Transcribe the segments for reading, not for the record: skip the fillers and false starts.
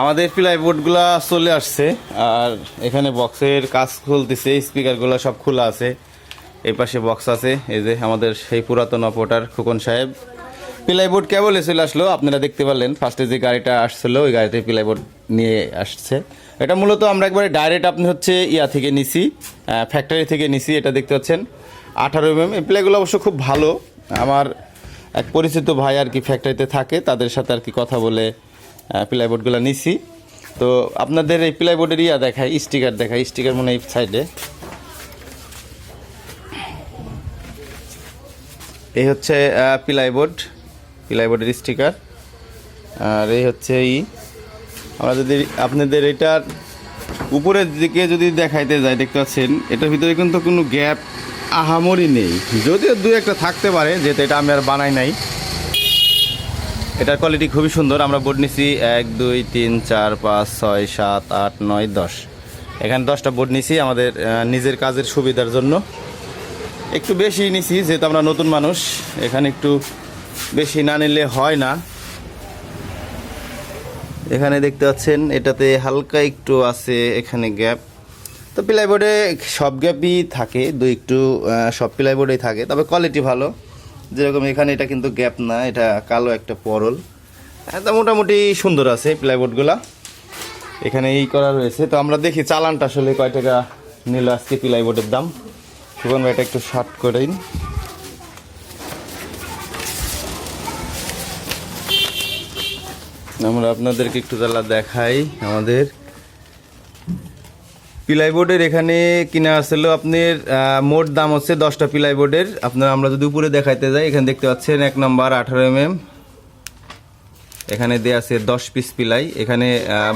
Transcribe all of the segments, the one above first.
আমাদের প্লাইবোর্ডগুলো চলে আসছে আর এখানে বক্সের কাজ খুলতেছে, স্পিকারগুলো সব খোলা আছে। এই পাশে বক্স আছে। এই যে আমাদের সেই পুরাতন অপারেটর খোকন সাহেব প্লাইবোর্ড কেবলে চলে আসলো। আপনারা দেখতে পারলেন ফার্স্টে যে গাড়িটা আসছিল ওই গাড়িতে প্লাইবোর্ড নিয়ে আসছে। এটা মূলত আমরা একবারে ডাইরেক্ট আপনি হচ্ছে ইয়া থেকে নিছি, ফ্যাক্টরি থেকে নিছি। এটা দেখতে পাচ্ছেন 18mm। এই প্লাইগুলো অবশ্য খুব ভালো। আমার এক পরিচিত ভাই আর কি ফ্যাক্টরিতে থাকে, তাদের সাথে আর কি কথা বলে প্লাইবোর্ডগুলো নিছি। তো আপনাদের এই প্লাইবোর্ডের ইয়া দেখায়, স্টিকার দেখায়। স্টিকার মনে হয় এই সাইডে। এই হচ্ছে প্লাইবোর্ডের স্টিকার। আর এই হচ্ছে আমরা যদি আপনাদের এটার উপরের দিকে যদি দেখাইতে যাই, দেখতে পাচ্ছেন এটার ভিতরে কিন্তু কোনো গ্যাপ আহামরি নেই, যদিও দু একটা থাকতে পারে, যেহেতু এটা আমি আর বানাই নাই। এটার কোয়ালিটি খুবই সুন্দর। আমরা বোর্ড নিছি 1 2 3 4 5 6 7 8 9 10। এখানে 10টা বোর্ড নিছি আমাদের নিজের কাজের সুবিধার জন্য। একটু বেশি নিছি যেহেতু আমরা নতুন মানুষ, এখানে একটু বেশি না নিলে হয় না। এখানে দেখতে পাচ্ছেন এটাতে হালকা একটু আছে এখানে গ্যাপ। তো প্লাইবোর্ডে সব গ্যাপই থাকে, একটু সব প্লাইবোর্ডেই থাকে, তবে কোয়ালিটি ভালো। যেরকম এখানে এটা কিন্তু গ্যাপ না, এটা কালো একটা পরল। তা মোটামুটি সুন্দর আছে প্লাইবোর্ডগুলা। এখানে এই করা রয়েছে। তো আমরা দেখি চালানটা আসলে কয় টাকা নিল আজকে প্লাইবোর্ডের দাম। সুগন ভাই এটা একটু শর্ট করে দিন। আমরা আপনাদেরকে একটু জ্বালা দেখাই। আমাদের প্লাইবোর্ডের এখানে কিনা আসছিল আপনার মোট দাম হচ্ছে 10টা প্লাইবোর্ডের। আমরা যদি উপরে দেখাইতে যাই, এখানে দেখতে পাচ্ছেন 1 নম্বর 18mm, এখানে দেয়া আছে 10 পিস প্লাই। এখানে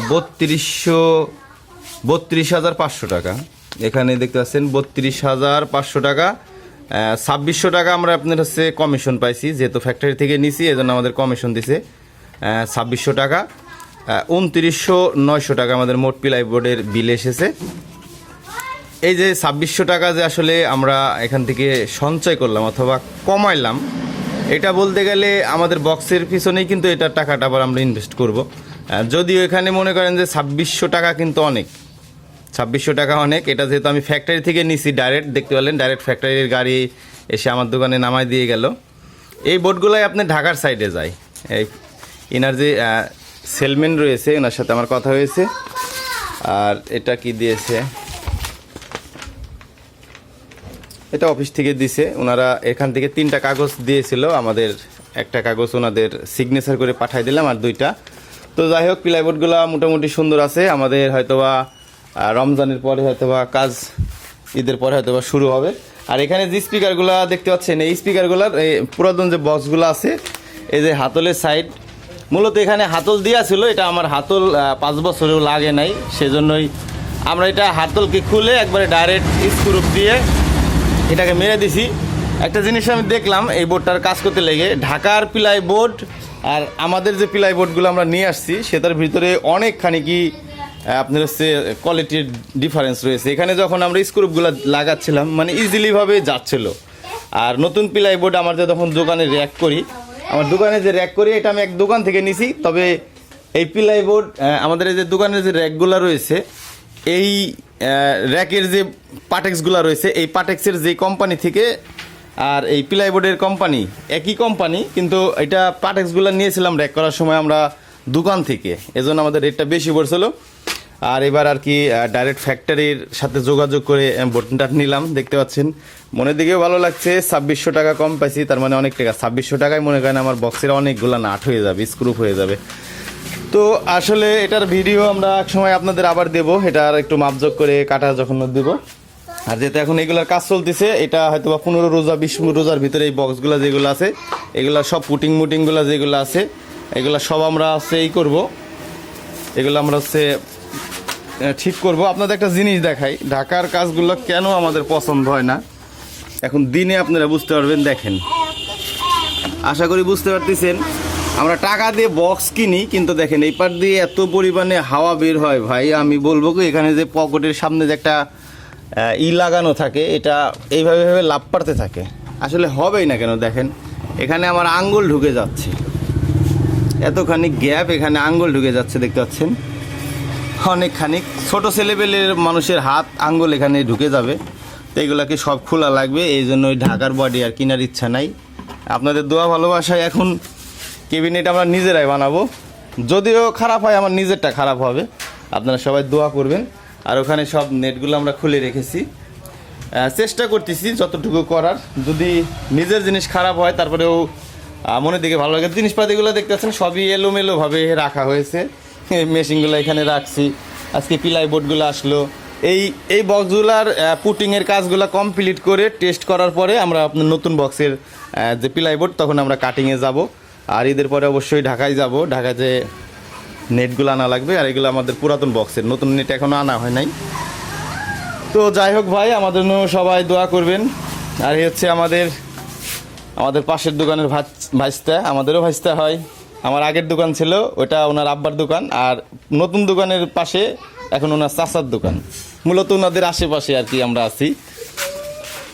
32,500 টাকা। এখানে দেখতে পাচ্ছেন 32,500 টাকা। 2600 টাকা আমরা আপনার হচ্ছে কমিশন পাইছি, যেহেতু ফ্যাক্টরি থেকে নিছি এজন্য আমাদের কমিশন দিছে 2600 টাকা। 29,900 টাকা আমাদের মোট প্লাইবোর্ডের বিল এসেছে। এই যে 2600 টাকা যে আসলে আমরা এখান থেকে সঞ্চয় করলাম অথবা কমাইলাম, এটা বলতে গেলে আমাদের বক্সের পিছনেই কিন্তু এটার টাকাটা আবার আমরা ইনভেস্ট করব। যদিও এখানে মনে করেন যে 2600 টাকা কিন্তু অনেক, 2600 টাকা অনেক। এটা যেহেতু আমি ফ্যাক্টরি থেকে নিছি ডাইরেক্ট, দেখতে পেলেন ডাইরেক্ট ফ্যাক্টরির গাড়ি এসে আমার দোকানে নামাই দিয়ে গেল। এই বোর্ডগুলোই আপনি ঢাকার সাইডে যায়। এই ইনার যে সেলম্যান রয়েছে ওনার সাথে আমার কথা হয়েছে। আর এটা কি দিয়েছে, এটা অফিস থেকে দিছে ওনারা। এখান থেকে 3টা কাগজ দিয়েছিল, আমাদের একটা কাগজ ওনাদের সিগনেচার করে পাঠিয়ে দিলাম, আর 2টা। তো যাই হোক প্লাইবোর্ডগুলো মোটামুটি সুন্দর আছে। আমাদের হয়তোবা রমজানের পরে হয়তোবা কাজ, ঈদের পরে হয়তোবা শুরু হবে। আর এখানে যে স্পিকারগুলো দেখতে পাচ্ছেন, এই স্পিকারগুলোর এই পুরাতন যে বক্সগুলো আছে, এই যে হাতলের সাইড, মূলত এখানে হাতল দেওয়া ছিল। এটা আমার হাতল 5 বছরেও লাগে নাই, সেজন্যই আমরা এটা হাতলকে খুলে একবারে ডাইরেক্ট স্ক্রু দিয়ে এটাকে মেরে দিছি। একটা জিনিস আমি দেখলাম এই বোর্ডটার কাজ করতে লেগে, ঢাকার প্লাইবোর্ড আর আমাদের যে প্লাইবোর্ডগুলো আমরা নিয়ে আসছি সেটার ভিতরে অনেকখানি কি আপনার হচ্ছে কোয়ালিটির ডিফারেন্স রয়েছে। এখানে যখন আমরা স্ক্রুপগুলো লাগাচ্ছিলাম মানে ইজিলিভাবে যাচ্ছিল। আর নতুন প্লাইবোর্ড আমার যে তখন দোকানে র্যাক করি, আমার দোকানে যে র্যাক করি এটা আমি এক দোকান থেকে নিছি। তবে এই প্লাইবোর্ড আমাদের এই যে দোকানের যে র্যাকগুলো রয়েছে, এই র্যাকের যে পাটেক্সগুলো রয়েছে, এই পাটেক্সের যে কোম্পানি থেকে আর এই প্লাইবোর্ডের কোম্পানি একই কোম্পানি, কিন্তু এটা পাটেক্সগুলো নিয়েছিলাম র্যাক করার সময় আমরা দোকান থেকে, এজন্য আমাদের রেটটা বেশি পড়ছিল। আর এবার আর কি ডাইরেক্ট ফ্যাক্টরির সাথে যোগাযোগ করে বোর্ডটা নিলাম। দেখতে পাচ্ছেন মনের দিকেও ভালো লাগছে। 2600 টাকা কম পাইছি, তার মানে অনেক টাকা। 2600 টাকায় মনে করেন আমার বক্সের অনেকগুলো নাট হয়ে যাবে, স্ক্রু হয়ে যাবে। তো আসলে এটার ভিডিও আমরা এক সময় আপনাদের আবার দেবো, এটা আর একটু মাপজোক করে কাটা যখন দেবো। আর যেহেতু এখন এগুলোর কাজ চলতেছে, এটা হয়তো বা 15 রোজা 20 রোজার ভিতরে এই বক্সগুলো যেগুলো আছে, এগুলো সব মুটিংগুলো যেগুলো আছে, এগুলো সব আমরা হচ্ছে করবো, এগুলো আমরা হচ্ছে ঠিক করব। আপনাদের একটা জিনিস দেখাই, ঢাকার কাজগুলো কেন আমাদের পছন্দ হয় না এখন দিনে আপনারা বুঝতে পারবেন। দেখেন, আশা করি বুঝতে পারতেছেন। আমরা টাকা দিয়ে বক্স কিনি, কিন্তু দেখেন এই পার দিয়ে এত পরিমাণে হাওয়া বের হয় ভাই, আমি বলবো কি এখানে যে পকেটের সামনে যে একটা লাগানো থাকে, এটা এইভাবে লাভ পারতে থাকে, আসলে হবেই না কেন। দেখেন এখানে আমার আঙ্গুল ঢুকে যাচ্ছে, এতখানি গ্যাপ, এখানে আঙ্গুল ঢুকে যাচ্ছে দেখতে পাচ্ছেন, অনেকখানি। ছোট ছেলেপেলের মানুষের হাত আঙ্গুল এখানে ঢুকে যাবে, তো এগুলাকে সব খোলা লাগবে, এই জন্য ওই ঢাকার বডি আর কেনার ইচ্ছা নাই। আপনাদের দোয়া ভালোবাসায় এখন ক্যাবিনেট আমরা নিজেরাই বানাবো, যদিও খারাপ হয় আমার নিজেরটা খারাপ হবে, আপনারা সবাই দোয়া করবেন। আর ওখানে সব নেটগুলো আমরা খুলে রেখেছি, চেষ্টা করতেছি যতটুকু করার। যদি নিজের জিনিস খারাপ হয় তারপরেও মনের দিকে ভালো লাগে। জিনিসপাতিগুলো দেখতে পাচ্ছেন সবই এলোমেলোভাবে রাখা হয়েছে, মেশিনগুলো এখানে রাখছি। আজকে পিলাই বোর্ডগুলো আসলো, এই বক্সগুলার পুটিংয়ের কাজগুলো কমপ্লিট করে টেস্ট করার পরে আমরা আপনার নতুন বক্সের যে পিলাই বোর্ড তখন আমরা কাটিংয়ে যাব। আর ঈদের পরে অবশ্যই ঢাকায় যাব, ঢাকায় যে নেটগুলো আনা লাগবে। আর এগুলো আমাদের পুরাতন বক্সের, নতুন নেট এখনও আনা হয় নাই। তো যাই হোক ভাই, আমাদের জন্য সবাই দোয়া করবেন। আর এই হচ্ছে আমাদের পাশের দোকানের ভাইস্তা, আমাদেরও ভাইস্তা হয়। আমার আগের দোকান ছিল ওটা ওনার আব্বার দোকান, আর নতুন দোকানের পাশে এখন ওনার চাচার দোকান। মূলত ওনাদের আশেপাশে আর কি আমরা আছি।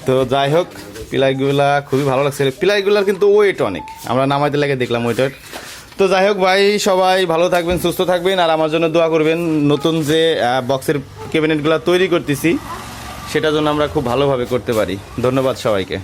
তো যাই হোক, পিলাইগুলা খুবই ভালো লাগছে। পিলাইগুলার কিন্তু ওয়েট অনেক, আমরা নামাইতে লাগে দেখলাম ওয়েটের। তো যাই হোক ভাই, সবাই ভালো থাকবেন, সুস্থ থাকবেন, আর আমার জন্য দোয়া করবেন। নতুন যে বক্সের ক্যাবিনেটগুলো তৈরি করতেছি সেটার জন্য আমরা খুব ভালোভাবে করতে পারি। ধন্যবাদ সবাইকে।